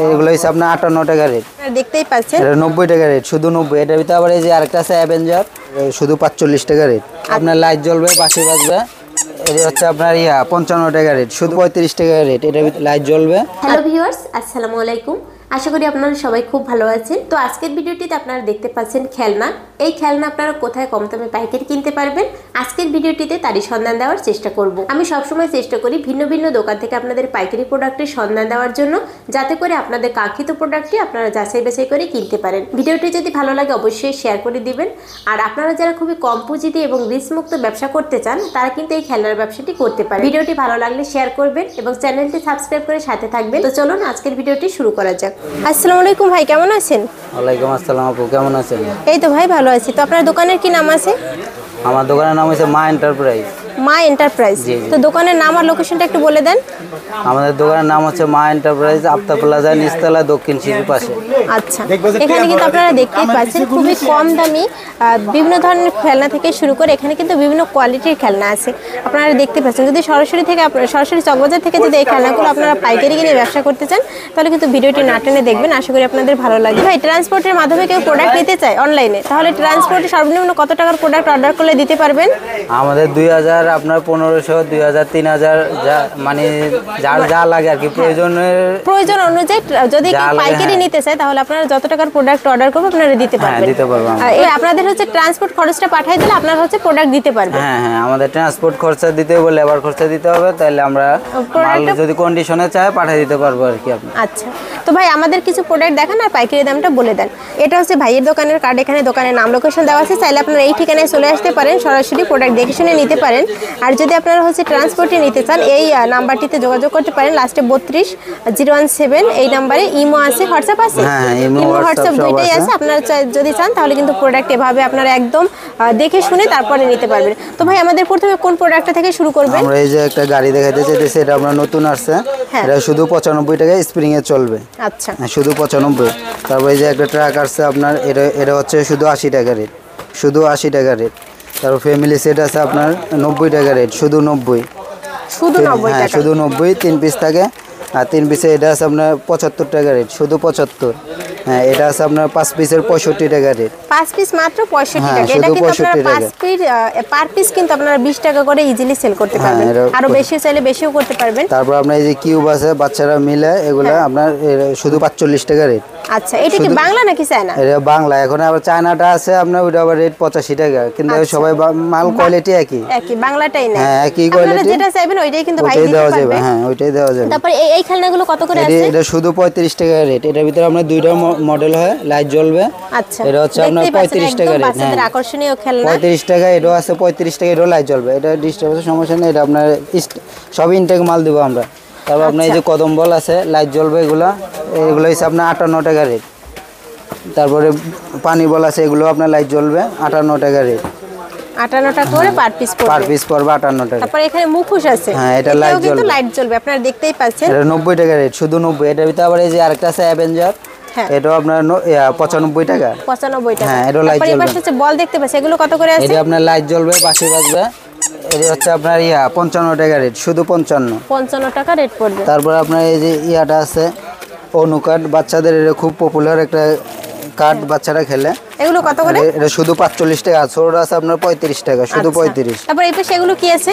এগুলো হচ্ছে আপনার 58 টাকা রেট, দেখতেই পাচ্ছেন। এটা 90 টাকা রেট, শুধু 90। এটার ভিতরে আবার এই যে আরেকটা আছে অ্যাভেঞ্জার, শুধু 45 টাকা রেট। আপনার লাইট জ্বলবে, বাঁশি বাজবে। এটা হচ্ছে আপনার 55 টাকা রেট, শুধু 35 টাকা রেট। এটার ভিতরে লাইট জ্বলবে। হ্যালো ভিউয়ার্স, আসসালামু আলাইকুম। আশা করি আপনারা সবাই খুব ভালো আছেন। তো আজকের ভিডিওটিতে আপনারা দেখতে পাচ্ছেন খেলনা। এই খেলনা আপনারা কোথায় কম দামে পাইকারি কিনতে পারবেন, আজকের ভিডিওটিতে তারই সন্ধান দেওয়ার চেষ্টা করব। আমি সবসময় চেষ্টা করি ভিন্ন ভিন্ন দোকান থেকে আপনাদের পাইকারি প্রোডাক্টের সন্ধান দেওয়ার জন্য, যাতে করে আপনাদের কাঙ্ক্ষিত প্রোডাক্টটি আপনারা যাচাই বাছাই করে কিনতে পারেন। ভিডিওটি যদি ভালো লাগে অবশ্যই শেয়ার করে দিবেন। আর আপনারা যারা খুবই কম পুঁজিতে এবং রিস্ক মুক্ত ব্যবসা করতে চান, তারা কিন্তু এই খেলনার ব্যবসাটি করতে পারে। ভিডিওটি ভালো লাগলে শেয়ার করবেন এবং চ্যানেলটি সাবস্ক্রাইব করে সাথে থাকবেন। তো চলুন আজকের ভিডিওটি শুরু করা যাক। আসসালামু আলাইকুম ভাই, কেমন আছেন? ওয়ালাইকুম আসসালাম আপু, কেমন আছেন? এই তো ভাই ভালো আছি। তো আপনার দোকানের কি নাম আছে? আমার দোকানের নাম হচ্ছে মা এন্টারপ্রাইজ। মা এন্টারপ্রাইজ। তো দোকানের নাম আর লোকেশনটা একটু বলে দেন। আমাদের দোকানের নাম হচ্ছে মা এন্টারপ্রাইজ, আফতাব প্লাজা নিচতলা, দক্ষিণ সিঁড়ির পাশে। আচ্ছা, এখানে কিন্তু আপনারা দেখতেই পাচ্ছেন খুবই কম দামি বিভিন্ন ধরনের খেলনা থেকে শুরু করে এখানে কিন্তু বিভিন্ন কোয়ালিটির খেলনা আছে। আপনারা দেখতে পাচ্ছেন, যদি সরাসরি চকবাজার থেকে যদি এই খেলনাগুলো আপনারা পাইকারি কিনে ব্যবসা করতে চান, তাহলে কিন্তু ভিডিওটি না টেনে দেখবেন। আশা করি আপনাদের ভালো লাগবে। ভাই, ট্রান্সপোর্টের মাধ্যমে কেউ প্রোডাক্ট নিতে চায় অনলাইনে, তাহলে ট্রান্সপোর্টে সর্বনিম্ন কত টাকার প্রোডাক্ট অর্ডার করলে দিতে পারবেন? আমাদের 2000, আপনার 1500, 2000, 3000, যা মানে যার যা লাগে আর কি, প্রয়োজন অনুযায়ী যদি কেউ পাইকারি নিতে চায়, তাহলে আপনারা যত টাকার প্রোডাক্ট অর্ডার করবেন আপনারা দিতে পারবেন। দিতে পারবো। আপনাদের হচ্ছে ট্রান্সপোর্ট খরচটা পাঠিয়ে দিলে আপনারা হচ্ছে প্রোডাক্ট দিতে পারবেন। হ্যাঁ, আমাদের ট্রান্সপোর্ট খরচা দিতে হবে, লেবার খরচা দিতে হবে, তাহলে আমরা মাল যদি কন্ডিশনে চাই পাঠিয়ে দিতে পারবো আর কি আপনি। আচ্ছা, তো ভাই আমাদের কিছু প্রোডাক্ট দেখান আর পাইকারি দামটা বলে দেন। এটা হচ্ছে ভাইয়ের দোকানের কার্ড, এখানে দোকানের নাম লোকেশন দেওয়া আছে। চাইলে আপনারা এই ঠিকানায় চলে আসতে পারেন, সরাসরি প্রোডাক্ট দেখে শুনে নিতে পারেন। আর যদি আপনারা হচ্ছে ট্রান্সপোর্টে নিতে চান, এই নাম্বারটিতে যোগাযোগ করতে পারেন, লাস্টে 32-017 এই নাম্বারে। ইমো আছে, হোয়াটসঅ্যাপ আছে? ইমো হোয়াটসঅ্যাপ দুইটাই আছে। আপনারা যদি চান তাহলে কিন্তু প্রোডাক্ট এভাবে আপনারা একদম দেখে শুনে তারপরে নিতে পারবেন। তো ভাই আমাদের প্রথমে কোন প্রোডাক্টটা থেকে শুরু করবেন? আমরা এই যে একটা গাড়ি দেখাইতে চাইতেছি, এটা আমরা নতুন আসছে, এটা শুধু 95 টাকায় স্প্রিং এ চলবে। আচ্ছা, শুধু 95। তারপর এই যে একটা ট্রাক আসছে আপনার, এটা হচ্ছে শুধু 80 টাকা রেট, শুধু 80 টাকা রেট। তারপর ফ্যামিলি সেট আছে আপনার 90 টাকা রেট, শুধু 90। হ্যাঁ, শুধু 90, 3 পিস থাকে। আর 3 পিসে এটা আছে আপনার 75 টাকা রেট, শুধু 75। হ্যাঁ, এটা আছে আপনার 5 পিসের 65 টাকা রেট। 5 পিস মাত্র 65 টাকা। এটা কিন্তু আপনারা 5 পিস পার পিস কিন্তু আপনারা 20 টাকা করে ইজিলি সেল করতে পারবেন। আরো বেশি চাইলে বেশিও করতে পারবেন। তারপর আপনার এই যে কিউব আছে, বাচ্চারা মিলে এগুলা আপনার শুধু 45 টাকা রেট। আচ্ছা, এটা কি বাংলা নাকি চায়না? এটা বাংলা। এখন আবার চায়নাটা আছে আপনার, ওইটা আবার রেট 85 টাকা। কিন্তু সবাই মাল কোয়ালিটি একই, বাংলাটাই না। হ্যাঁ, একই কোয়ালিটি। আপনারা যেটা চাইবেন ওইটাই কিন্তু ভাই দিতে পারবে। হ্যাঁ, ওইটাই দেওয়া যাবে। তারপর এই খেলনাগুলো কত করে আছে? এটা শুধু 35 টাকা রেট। এটার ভিতরে আপনার দুইটা মডেল হয়, লাইট জ্বলবে। আচ্ছা, এটা হচ্ছে আপনার 35 টাকা রেট। বাচ্চাদের আকর্ষণীয় খেলনা 35 টাকা। এটাও আছে 35 টাকা, এটাও লাইট জ্বলবে। এটা ডিস্টার্বের সমস্যা নেই, এটা আপনার সব ইনটেক মাল দিব আমরা। তারপর আপনার এই যে কদম বল আছে, লাইট জ্বলবে। এগুলো হচ্ছে আপনার 58 টাকা রেট। তারপরে পানি বল আছে, এগুলো আপনার লাইট জ্বলবে, 58 টাকা রেট। 58 টাকা করে পার পিস পড়বে। পার পিস পড়বে 58 টাকা। তারপর এখানে মুখোশ আছে, হ্যাঁ, এটা লাইট জ্বলবে, আপনারা দেখতেই পাচ্ছেন। এটা 90 টাকা রেট, শুধু 90। এটার ভিতরে আবার এই যে আরেকটা আছে অ্যাভেঞ্জার, এটাও আপনার 95 টাকা। 95 টাকা। হ্যাঁ, এটা লাইট জ্বলবে। হচ্ছে বল দেখতে পাচ্ছেন, এগুলো কত করে আছে? এটা আপনার লাইট জ্বলবে, বাঁশি বাজবে। এটা হচ্ছে আপনার 55 টাকা রেট, শুধু 55 টাকা রেট পড়বে। তারপর আপনার এই যে ইয়াটা আছে অনুকাট, বাচ্চাদের এটা খুব পপুলার একটা কার্ড, বাচ্চারা খেলে। এগুলো কত করে? এটা শুধু 45 টাকা। ছোটটা আছে আপনার 35 টাকা, শুধু 35। তারপর এই পাশে এগুলো কি আছে?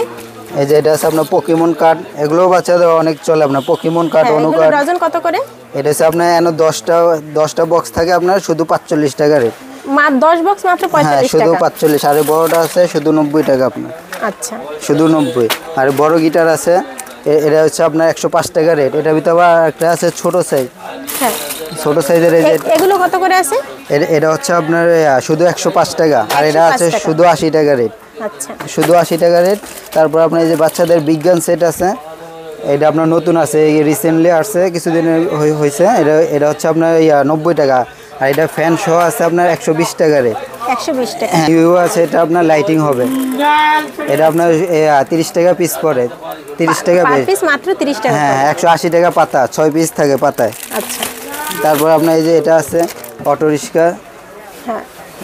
এই যে এটা আছে আপনার পোকেমন কার্ড, এগুলো বাচ্চাদের অনেক চলে আপনার। Pokemon card, অনুকার্ড। ডজন কত করে? এটা হচ্ছে আপনার 10টা বক্স থাকে আপনার, শুধু 45 টাকা রেট। 10 বক্স মাত্র 45 টাকা। শুধু 45। আর বড়টা আছে শুধু 90 টাকা আপনার। আচ্ছা, শুধু 90। আর বড় গিটার আছে, এটা হচ্ছে আপনার 105 টাকা রেট। এটার ভিতরে আবার একটা আছে ছোট সাইজ। হ্যাঁ, ছোট সাইজের। এগুলো কত করে আছে? এটা হচ্ছে আপনার শুধু 105 টাকা। আর এটা আছে শুধু 80 টাকা রেট। আচ্ছা, শুধু 80 টাকা রেট। তারপর আপনার এই যে বাচ্চাদের বিজ্ঞান সেট আছে, এটা আপনার নতুন আছে, রিসেন্টলি আসছে, কিছুদিন হয়েছে। এটা হচ্ছে আপনার 90 টাকা। আর এটা ফ্যান সহ আছে আপনার 120 টাকা রেট। 120 টাকা। ভিউ আছে, এটা আপনার লাইটিং হবে। এটা আপনার 30 টাকা পিস পড়ে, 30 টাকা পিস মাত্র 30 টাকা। হ্যাঁ, 180 টাকা পাতা, 6 পিস থাকে পাতায়। আচ্ছা, তারপর আপনার এই যে এটা আছে অটো রিক্সা। হ্যাঁ,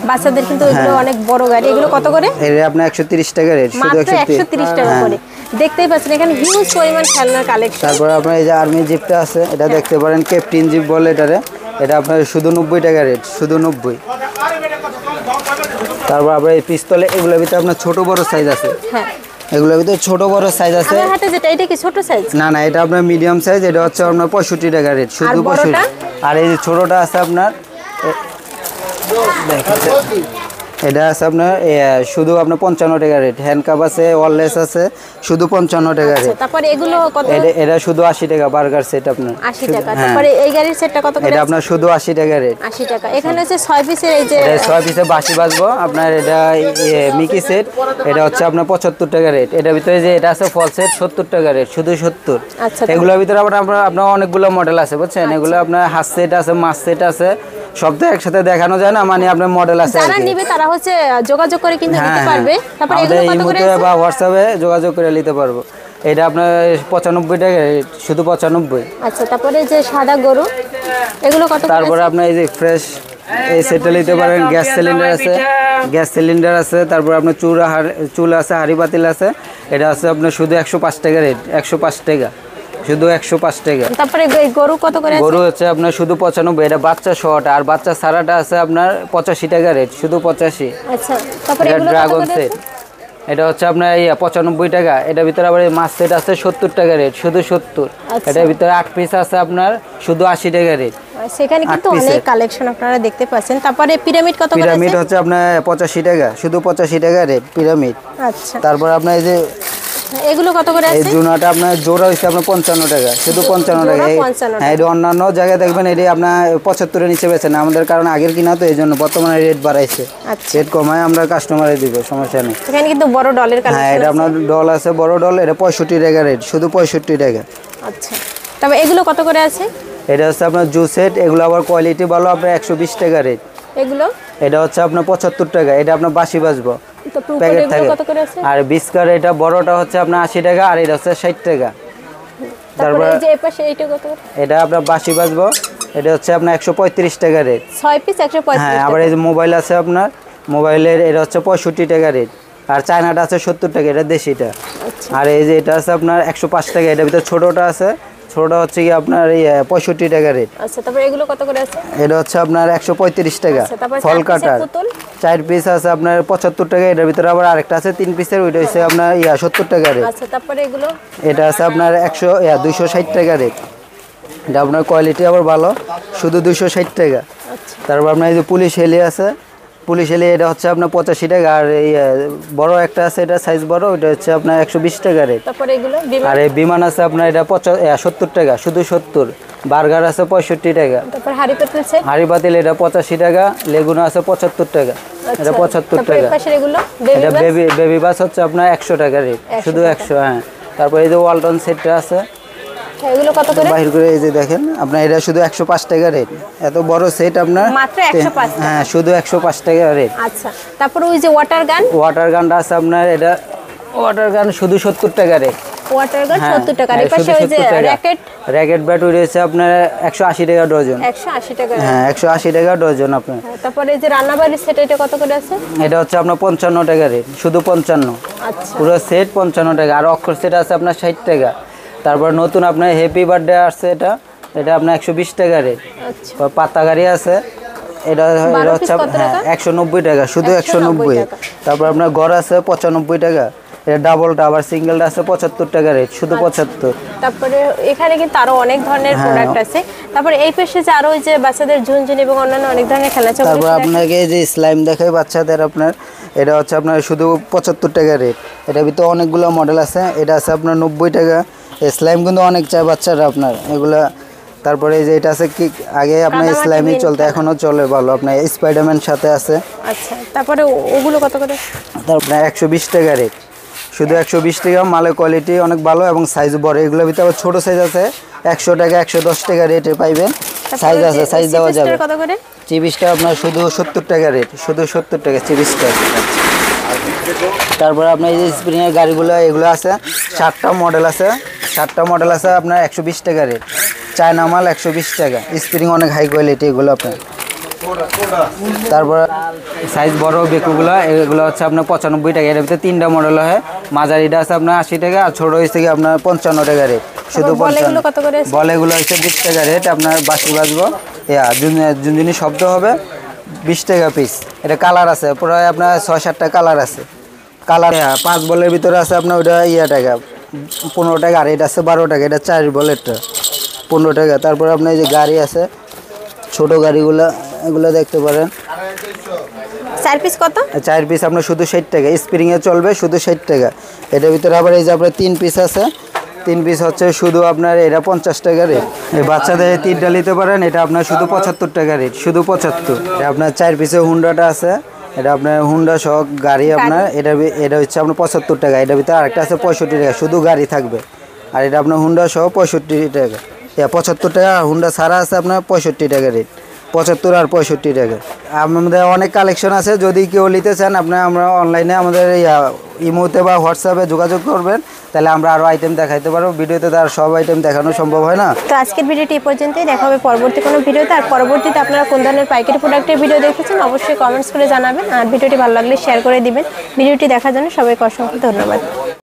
বাচ্চাদের কিন্তু এগুলো অনেক বড় গাড়ি। এগুলো কত করে? এটা আপনার 130 টাকা রেট, শুধু 130 টাকা করে। দেখতেই পাচ্ছেন এখানে হিউজ পরিমাণ খেলনার কালেকশন। তারপরে আপনার এই যে আর্মি জিপটা আছে, এটা দেখতে পারেন ক্যাপ্টেন জিপ বলে এটারে। এটা আপনার শুধু 90 টাকা রেট, শুধু 90। তারপর আপনার এই পিস্তলে এগুলোর ভিতরে আপনার ছোট বড় সাইজ আছে। হ্যাঁ, এগুলোর ভিতরে ছোট বড় সাইজ আছে। আমার হাতে যেটা এটা কি ছোট সাইজ? না না, এটা আপনার মিডিয়াম সাইজ। এটা হচ্ছে আপনার 65 টাকা রেট, শুধু 65। আর এই যে ছোটটা আছে আপনার, এটা আছে আপনার শুধু আপনার 55 টাকা রেট। হ্যান্ডকাপ আছে, ওয়ারলেস আছে, শুধু 55 টাকা রেট। তারপরে এগুলো কত? এটা শুধু 80 টাকা বার্গার সেট আপনার 80 টাকা। তারপরে এই গাড়ির সেটটা কত করে? এটা আপনার শুধু 80 টাকা রেট। 80 টাকা। এখানে হচ্ছে 6 পিসের এই যে এটা 6 পিসে বাঁশি বাজবো আপনার। এটা মিকি সেট, এটা হচ্ছে আপনার 75 টাকা রেট। এটার ভিতরে যে এটা আছে ফল সেট 70 টাকা রেট, শুধু 70। আচ্ছা, এগুলোর ভিতরে আপনার অনেকগুলো মডেল আছে বুঝছেন। এগুলো আপনার হাত সেট আছে, মাছ সেট আছে, সব তো একসাথে দেখানো যায় না, মানে আপনার মডেল আছে। যারা নিবে তারা হচ্ছে যোগাযোগ করে কিন্তু নিতে পারবে। তারপরে আমাদের এগুলো কত করে ইমোতে আছে? বা হোয়াটসঅ্যাপে যোগাযোগ করে নিতে পারবো। এটা আপনার 95 টাকা রেট, শুধু 95। আচ্ছা, তারপরে যে সাদা গরু এগুলো কত করে? তারপরে আপনার এই যে ফ্রেশ এই সেটটা নিতে পারেন। গ্যাস সিলিন্ডার আছে, গ্যাস সিলিন্ডার আছে। তারপর আপনার চুল আছে, হাঁড়ি পাতিল আছে। এটা আছে আপনার শুধু 105 টাকা রেট, 105 টাকা, শুধু 105 টাকা। তারপরে গরু কত করে আছে? গরু হচ্ছে আপনার শুধু 95। এটা বাচ্চা শহটা, আর বাচ্চা সারাটা আছে আপনার 85 টাকা রেট, শুধু 85। আচ্ছা, তারপরে এটা এগুলো কত ড্রাগন করে সেট, আছে? এটা হচ্ছে আপনার 95 টাকা। এটার ভিতরে আবার এই মাছ সেট আছে 70 টাকা রেট, শুধু 70। আচ্ছা। এটার ভিতরে 8 পিস আছে আপনার শুধু 80 টাকা রেট। সেখানে কিন্তু 8 অনেক পিসের। কালেকশন আপনারা দেখতে পাচ্ছেন। তারপরে পিরামিড কত করে আছে? পিরামিড হচ্ছে আপনার 85 টাকা, শুধু 85 টাকা রেট পিরামিড। আচ্ছা, তারপর আপনার এই যে এগুলো কত করে এই আছে? জুনাটা আপনার জোড়া হচ্ছে আপনার 55 টাকা, শুধু 55 টাকা। জোড়া 55 হ্যাঁ, এটা অন্যান্য জায়গায় দেখবেন এটি আপনার 75 এর নিচে বেচে না আমাদের, কারণ আগের কিনা তো এই জন্য বর্তমানে রেট বাড়াইছে। আচ্ছা, রেট কমায় আমরা কাস্টমারে দিব, সমস্যা নেই। এখানে কিন্তু বড় ডলের হ্যাঁ, কালেকশন এটা আপনার ডল আছে, বড় ডল। এটা 65 টাকা রেট, শুধু 65 টাকা। আচ্ছা, তবে এগুলো কত করে আছে? এটা হচ্ছে আপনার জুস সেট, এগুলো আবার কোয়ালিটি ভালো, আপনার 120 টাকা রেট। এগুলো এটা হচ্ছে আপনার 75 টাকা। এটা আপনার বাসি বাজবো তারপর উপরে প্যাকেট এগুলো থাকে। কত করে আছে? আর বিস্কার এটা বড়টা হচ্ছে আপনার 80 টাকা, আর এটা হচ্ছে 60 টাকা। তারপরে এই যে এপাশে এইটা কত করে? এটা আপনার বাসি বাজবো, এটা হচ্ছে আপনার 135 টাকা রেট। 6 পিস 135 হ্যাঁ, টাকা। আবার এই যে মোবাইল আছে আপনার, মোবাইলের এটা হচ্ছে 65 টাকা রেট। আর চায়নাটা আছে 70 টাকা, এটা দেশিটা। আচ্ছা, আর এই যে এটা আছে আপনার 105 টাকা। এটার ভিতরে ছোটোটা আছে, ছোটোটা হচ্ছে কি আপনার এই 65 টাকা রেট। আচ্ছা, তারপরে এগুলো কত করে আছে? এটা হচ্ছে আপনার 135 টাকা। আচ্ছা, তারপরে ফল 4 পিসের কাটার পুতুল 4 পিস আছে আপনার 75 টাকা। এটার ভিতরে আবার আরেকটা আছে 3 পিসের, ওইটা হচ্ছে আপনার 70 টাকা রেট। আচ্ছা, তারপরে এগুলো এটা আছে আপনার 260 টাকা রেট। এটা আপনার কোয়ালিটি আবার ভালো, শুধু 260 টাকা। আচ্ছা, তারপর আপনার এই যে পুলিশ হেলি আছে, পুলিশ হেলি এটা হচ্ছে আপনার 85 টাকা। আর এই বড় একটা আছে, এটা সাইজ বড়, ওইটা হচ্ছে আপনার 120 টাকা রেট। তারপরে এগুলো আর এই বিমান আছে আপনার এটা 70 টাকা, শুধু 70। বার্গার আছে 65 টাকা। তারপর হাড়ি পাতিল সেট হাঁড়ি পাতিল এটা 85 টাকা। লেগুনা আছে 75 টাকা, এটা 75 তারপর টাকা। এপাশে এগুলো এটা বেবি বেবি বাস হচ্ছে আপনার 100 টাকা রেট, 100 শুধু 100। হ্যাঁ, তারপর এই যে ওয়ালটন সেটটা আছে এগুলো কত করে? বাহির করে, এই যে দেখেন আপনার এটা শুধু 105 টাকা রেট। এত বড় সেট আপনার মাত্র 105 টাকা। হ্যাঁ, শুধু 105 টাকা রেট। আচ্ছা, তারপর ওই যে ওয়াটার গান ওয়াটার গানটা আছে আপনার, এটা ওয়াটার গান শুধু 70 টাকা রেট। ওয়াটার গান হ্যাঁ, 70 টাকা। হ্যাঁ, এপাশে শুধু ওই যে 70 টাকা। র‍্যাকেট র‍্যাকেট ব্যাট রয়েছে আপনার 180 টাকা ডজন। 180 টাকা। হ্যাঁ, 180 টাকা ডজন আপনার। হ্যাঁ, তারপরে এই যে রান্নাবাড়ির সেট এটা কত করে আছে? এটা হচ্ছে আপনার 55 টাকা রেট, শুধু 55। আচ্ছা, পুরো সেট 55 টাকা। আর অক্ষর সেট আছে আপনার 60 টাকা। তারপর নতুন আপনার হ্যাপি বার্থডে আসছে, এটা এটা আপনার 120 টাকা রেট। আচ্ছা, পাতা গাড়ি আছে, এটা এটা হচ্ছে হ্যাঁ 190 টাকা, শুধু 190। টাকা। তারপর আপনার গড় আছে 95 টাকা। এটা ডাবলটা আবার সিঙ্গেলটা আছে 75 টাকা রেট, শুধু 75। তারপরে এখানে কিন্তু আরো অনেক ধরনের হ্যাঁ। প্রোডাক্ট আছে। তারপরে এই পাশে যে আরো ওই যে বাচ্চাদের ঝুনঝুন এবং অন্যান্য অনেক ধরনের খেলা আছে। তারপর আপনাকে এই যে স্লাইম দেখাই বাচ্চাদের আপনার, এটা হচ্ছে আপনার শুধু 75 টাকা রেট। এটার ভিতরে অনেকগুলো মডেল আছে। এটা আছে আপনার 90 টাকা। স্লাইম কিন্তু অনেক চায় বাচ্চারা আপনার এগুলা। তারপরে এই যে এটা আছে কি, আগে আপনার স্লাইমই চলতে, এখনো চলে ভালো, আপনার স্পাইডারম্যান সাথে আছে। আচ্ছা, তারপরে ওগুলো কত করে? তারপরে 120 টাকা রেট, শুধু 120 টাকা। মালের কোয়ালিটি অনেক ভালো এবং সাইজ বড়। এগুলোর ভিতরে আবার ছোটো সাইজ আছে 100 টাকা, 110 টাকা রেটে পাইবেন। সাইজ আছে, সাইজ দেওয়া যাবে। কত করে? চিবিসটা আপনার শুধু 70 টাকা রেট, শুধু 70 টাকা চিবিসটা। তারপরে আপনার এই যে স্প্রিংয়ের গাড়িগুলো এগুলো আছে 7টা মডেল আছে, 7টা মডেল আছে আপনার 120 টাকা রেট। চায়না মাল 120 টাকা। স্প্রিং অনেক হাই কোয়ালিটি এগুলো আপনার। তারপর সাইজ বড় বেকুগুলো এগুলো হচ্ছে আপনার 95 টাকা। এর ভিতরে 3টা মডেল হয়। মাঝারিটা আছে আপনার 80 টাকা, আর ছোট হয়েছে কি আপনার 55 টাকা রেট। শুধু বলেগুলো কত করে আছে? বলেগুলো হচ্ছে 20 টাকা রেট। আপনার বাঁশি বাজবো ঝুনঝুনি শব্দ হবে 20 টাকা পিস। এটা কালার আছে প্রায় আপনার 6-7টা কালার আছে। কালার 5 বলের ভিতরে আছে আপনার ওইটা টাকা 15 টাকা, আর এটা আছে 12 টাকা। এটা 4 বলেরটা 15 টাকা। তারপর আপনার এই যে গাড়ি আছে ছোট গাড়িগুলো, এগুলো দেখতে পারেন। 4 পিস কত? 4 পিস আপনার শুধু 60 টাকা। স্প্রিংয়ে চলবে শুধু 60 টাকা। এটার ভিতরে আবার এই যে আপনার 3 পিস আছে। 3 পিস হচ্ছে শুধু আপনার এটা 50 টাকা রেট। এই বাচ্চাদের 3টা নিতে পারেন, এটা আপনার শুধু 75 টাকা রেট, শুধু 75। আপনার 4 পিসে হুন্ডাটা আছে, এটা আপনার হুন্ডা সহ গাড়ি আপনার এটা হচ্ছে আপনার 75 টাকা। এটার ভিতরে আরেকটা আছে 65 টাকা, শুধু গাড়ি থাকবে। আর এটা আপনার হুন্ডা সহ 65 টাকা, 75 টাকা। আর হুন্ডা ছাড়া আছে আপনার 65 টাকা রেট, 75 আর 65 টাকা। আমাদের অনেক কালেকশন আছে, যদি কেউ নিতে চান আমরা অনলাইনে আমাদের ইমোতে বা হোয়াটসঅ্যাপে যোগাযোগ করবেন, তাহলে আমরা আরও আইটেম দেখাইতে পারবো। ভিডিওতে তার সব আইটেম দেখানো সম্ভব হয় না। তো আজকের ভিডিওটি এই পর্যন্তই, দেখা হবে পরবর্তী কোনো ভিডিওতে। আর পরবর্তীতে আপনারা কোন ধরনের পাইকারি প্রোডাক্টের ভিডিও দেখেছেন অবশ্যই কমেন্টস করে জানাবেন। আর ভিডিওটি ভালো লাগলে শেয়ার করে দিবেন। ভিডিওটি দেখার জন্য সবাইকে অসংখ্য ধন্যবাদ।